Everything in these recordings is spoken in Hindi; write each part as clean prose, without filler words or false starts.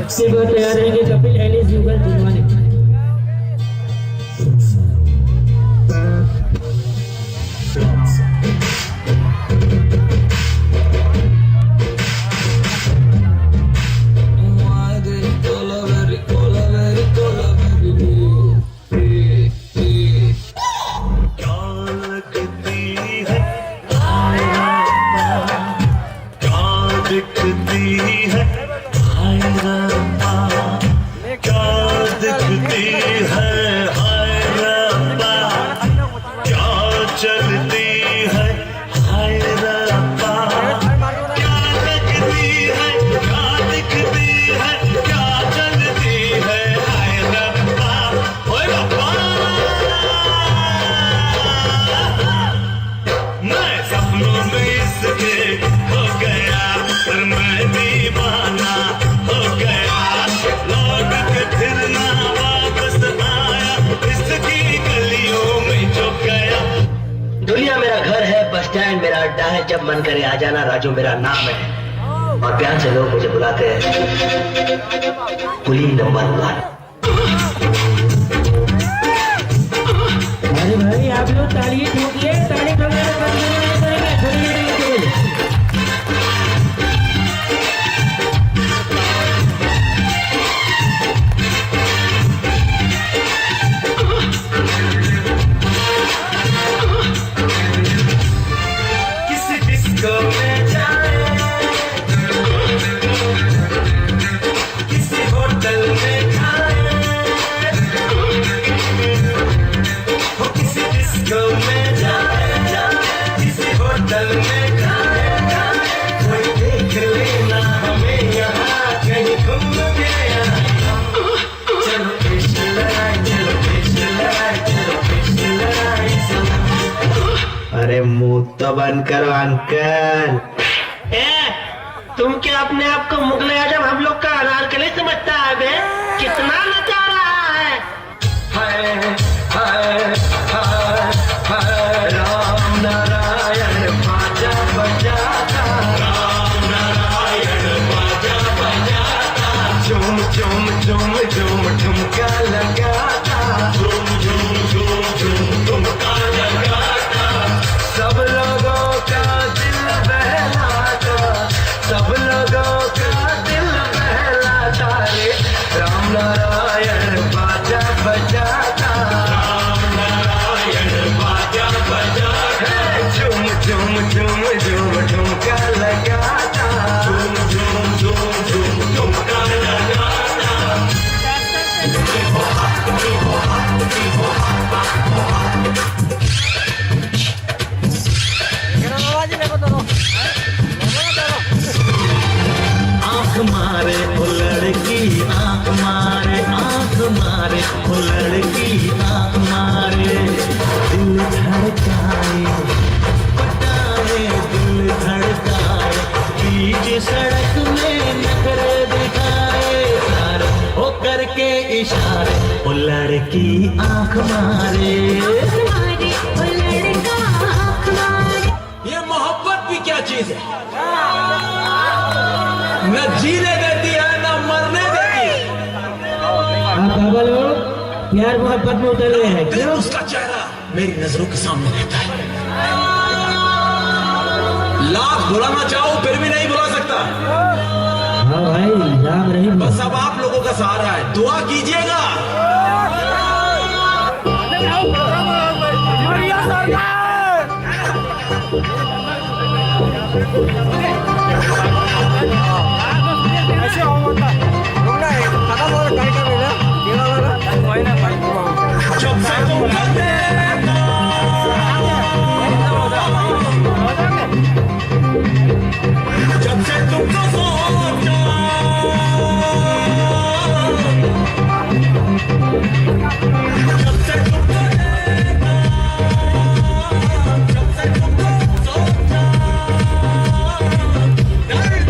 इसके बाद तैयार रहेंगे कपिल एलिस युगल जुलवानी। स्टैंड मेरा अड्डा है, जब मन करे आ जाना, राजू मेरा नाम है और प्यार से लोग मुझे बुलाते हैं कुली नंबर 1। अरे भाई आप लोग ताली ठोकिए, ताली ठोकिए तो बंद नहीं करेंगे, थोड़ी देर के अरे मुंह तो बंद करो अंकल। तुम क्या अपने आप को मुगल आजम हम लोग का अनारकली समझता है बे? कितना नचा रहा है। हाय हाय हाय हाय राम नारायण बाजा बजाता, राम नारायण बाजा बजाता, झूम झूम झूम झूम ठुमका लगाता, झूम झूम झूम झूम ठुमका लगाता, सब लोगों का दिल बहलाता, सब लोगों का दिल बहलाता रे, राम नारायण बाजा बजाता, राम नारायण बाजा बजाता, झूम झूम झूम झूम ठुमका लगाता, झूम झूम झूम झूम ठुमका लगाता। आँख मारे ओ लड़की, आँख मारे, आँख मारे ओ लड़की, आँख मारे, दिल धड़काए पटाए, दिल धड़काए, बीच सड़क में नखरे दिखाए, सारे हो करके इशारे ओ लड़की आँख मारे, ओ लड़का आँख मारे। ये मोहब्बत भी क्या चीज है, न जीने देती है न मरने देती है। आप बाबा लोग प्यार मोहब्बत में उतर रहे हैं फिर क्यों? उसका चेहरा मेरी नजरों के सामने रहता है, लाख बुलाना चाहूं फिर भी नहीं बुला सकता। हाँ भाई राम रहीम। बस अब आप लोगों का सहारा है, दुआ कीजिएगा। जब से तुमको देखा, जब से तुमको सोचा, जब से तुमको देखा, जब से तुमको सोचा, दर्द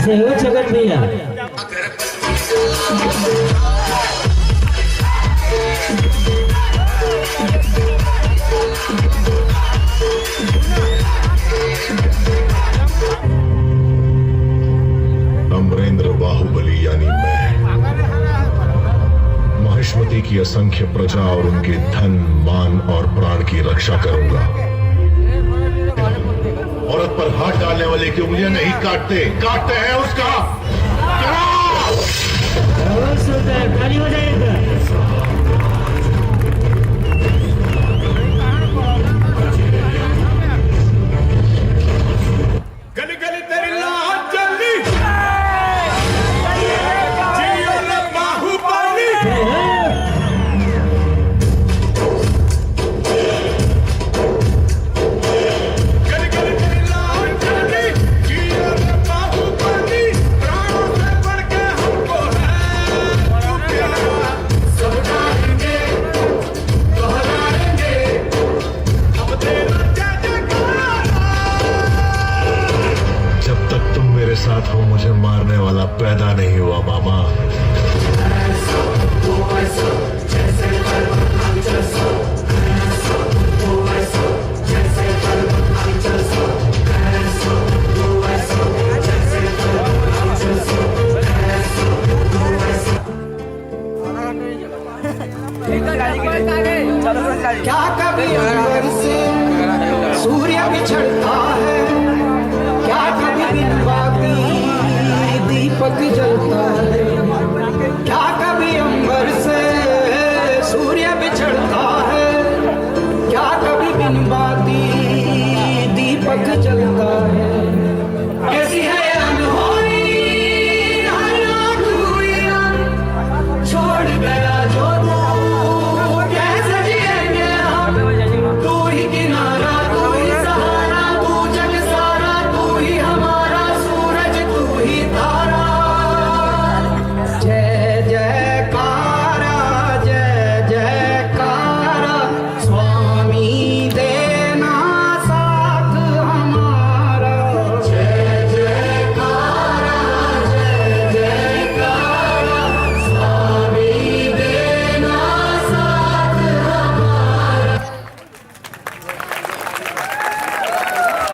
ऐसे हो छगन भैया। अमरेंद्र बाहुबली यानी मैं महिष्मति की असंख्य प्रजा और उनके धन मान और प्राण की रक्षा करूंगा। औरत पर हाथ डालने वाले की उंगलियां नहीं काटते, काटते हैं उसका। बहुत सुंदर, ताली हो जाएगा। गली गली तेरी लात जल्दी जियो रे बाहुबली गली गली तेरी लात जल्दी जियो रे बाहुबली प्राणों से बढ़ के हमको है तू प्यारा सब जाएंगे दोहराएंगे अब तेरा जय जयकार जब तक तुम मेरे साथ हो मुझे मारने वाला पैदा नहीं हुआ मामा।